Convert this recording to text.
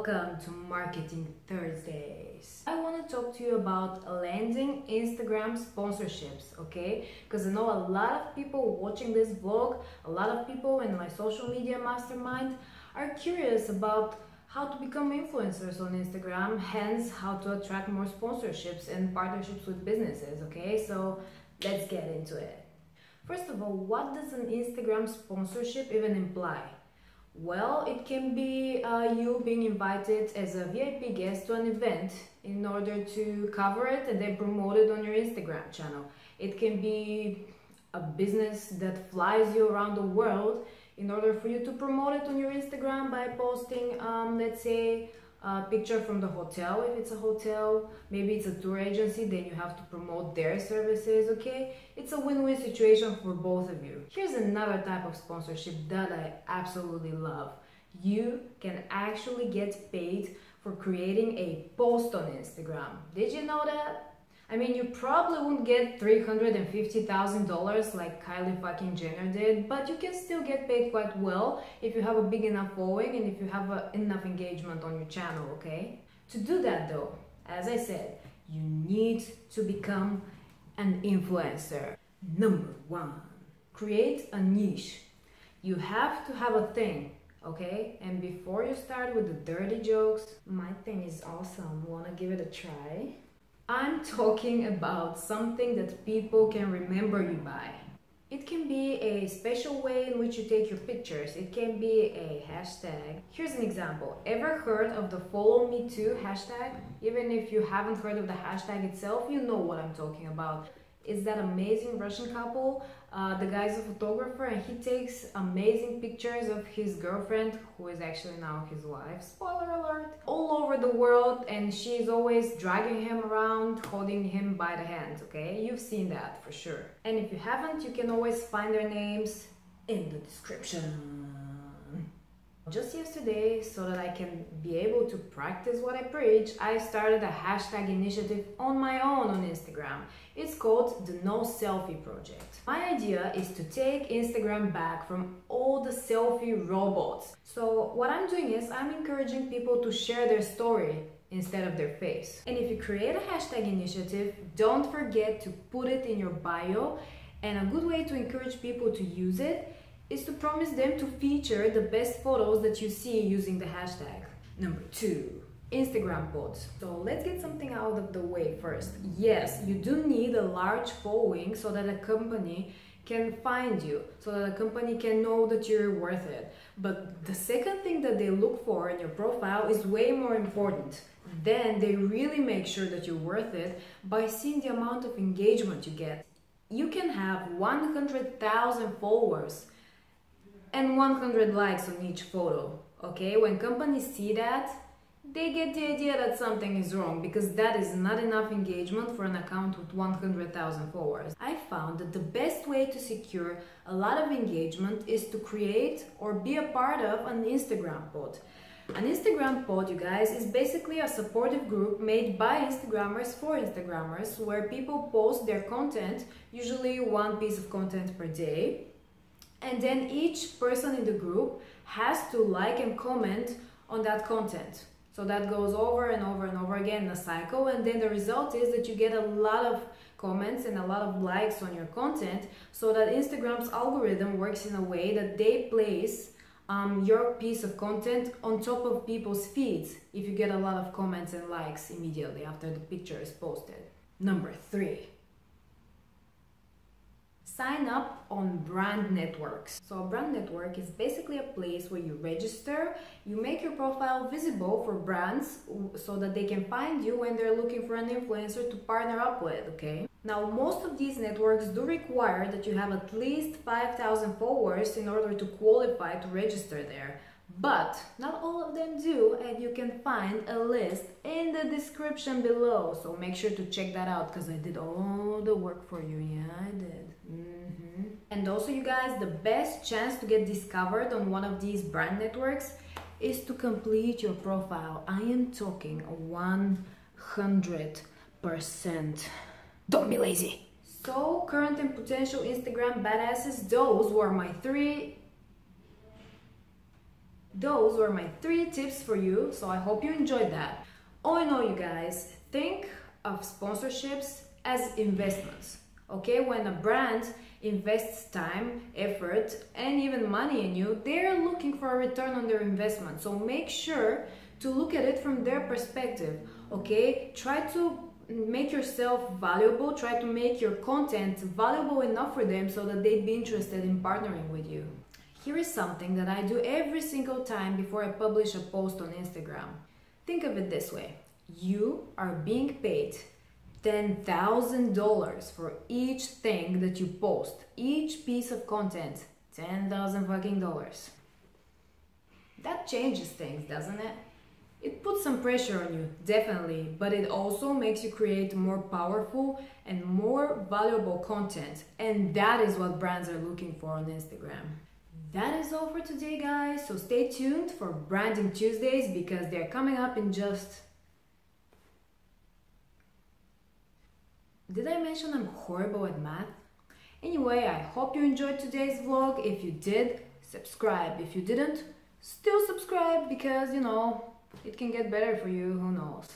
welcome to Marketing Thursdays. I want to talk to you about landing Instagram sponsorships, okay? Because I know a lot of people watching this vlog, a lot of people in my social media mastermind are curious about how to become influencers on Instagram, hence how to attract more sponsorships and partnerships with businesses, okay? So let's get into it. First of all, what does an Instagram sponsorship even imply? Well, it can be you being invited as a VIP guest to an event in order to cover it and then promote it on your Instagram channel. It can be a business that flies you around the world in order for you to promote it on your Instagram by posting, let's say, a picture from the hotel. If it's a hotel, maybe it's a tour agency, then you have to promote their services, okay? It's a win-win situation for both of you. Here's another type of sponsorship that I absolutely love. You can actually get paid for creating a post on Instagram. Did you know that? I mean, you probably won't get $350,000 like Kylie fucking Jenner did, but you can still get paid quite well if you have a big enough following and if you have enough engagement on your channel, okay? To do that though, as I said, you need to become an influencer. Number one, create a niche. You have to have a thing, okay? And before you start with the dirty jokes, my thing is awesome. Wanna give it a try? I'm talking about something that people can remember you by. It can be a special way in which you take your pictures. It can be a hashtag. Here's an example. Ever heard of the follow me too hashtag? Even if you haven't heard of the hashtag itself, you know what I'm talking about. It's that amazing Russian couple. The guy's a photographer and he takes amazing pictures of his girlfriend, who is actually now his wife, spoiler alert, all over the world, and she's always dragging him around, holding him by the hand, okay? You've seen that for sure. And if you haven't, you can always find their names in the description. Just yesterday, so that I can be able to practice what I preach, I started a hashtag initiative on my own on Instagram. It's called the No Selfie Project. My idea is to take Instagram back from all the selfie robots. So what I'm doing is I'm encouraging people to share their story instead of their face. And if you create a hashtag initiative, don't forget to put it in your bio. And a good way to encourage people to use it is to promise them to feature the best photos that you see using the hashtag. Number two, Instagram posts. So let's get something out of the way first. Yes, you do need a large following so that a company can find you, so that a company can know that you're worth it. But the second thing that they look for in your profile is way more important. Then they really make sure that you're worth it by seeing the amount of engagement you get. You can have 100,000 followers and 100 likes on each photo, okay? When companies see that, they get the idea that something is wrong, because that is not enough engagement for an account with 100,000 followers. I found that the best way to secure a lot of engagement is to create or be a part of an Instagram pod. An Instagram pod, you guys, is basically a supportive group made by Instagrammers for Instagrammers, where people post their content, usually one piece of content per day. And then each person in the group has to like and comment on that content. So that goes over and over and over again in a cycle. And then the result is that you get a lot of comments and a lot of likes on your content, so that Instagram's algorithm works in a way that they place your piece of content on top of people's feeds if you get a lot of comments and likes immediately after the picture is posted. Number three, sign up on brand networks. So a brand network is basically a place where you register, you make your profile visible for brands so that they can find you when they're looking for an influencer to partner up with, okay? Now, most of these networks do require that you have at least 5,000 followers in order to qualify to register there. But not all of them do, and you can find a list in the description below. So make sure to check that out, because I did all the work for you. Yeah, I did. And also, you guys, the best chance to get discovered on one of these brand networks is to complete your profile. I am talking 100%. Don't be lazy. So, current and potential Instagram badasses, those were my three Those were my 3 tips for you, so I hope you enjoyed that. All in all, you guys, think of sponsorships as investments, okay? When a brand invests time, effort, and even money in you, they're looking for a return on their investment. So make sure to look at it from their perspective, okay? Try to make yourself valuable, try to make your content valuable enough for them so that they'd be interested in partnering with you. Here is something that I do every single time before I publish a post on Instagram. Think of it this way. You are being paid $10,000 for each thing that you post, each piece of content. 10,000 fucking dollars. That changes things, doesn't it? It puts some pressure on you, definitely, but it also makes you create more powerful and more valuable content. And that is what brands are looking for on Instagram. That is all for today, guys. So stay tuned for Branding Tuesdays because they're coming up in just... Did I mention I'm horrible at math? Anyway, I hope you enjoyed today's vlog. If you did, subscribe. If you didn't, still subscribe because, you know, it can get better for you, who knows.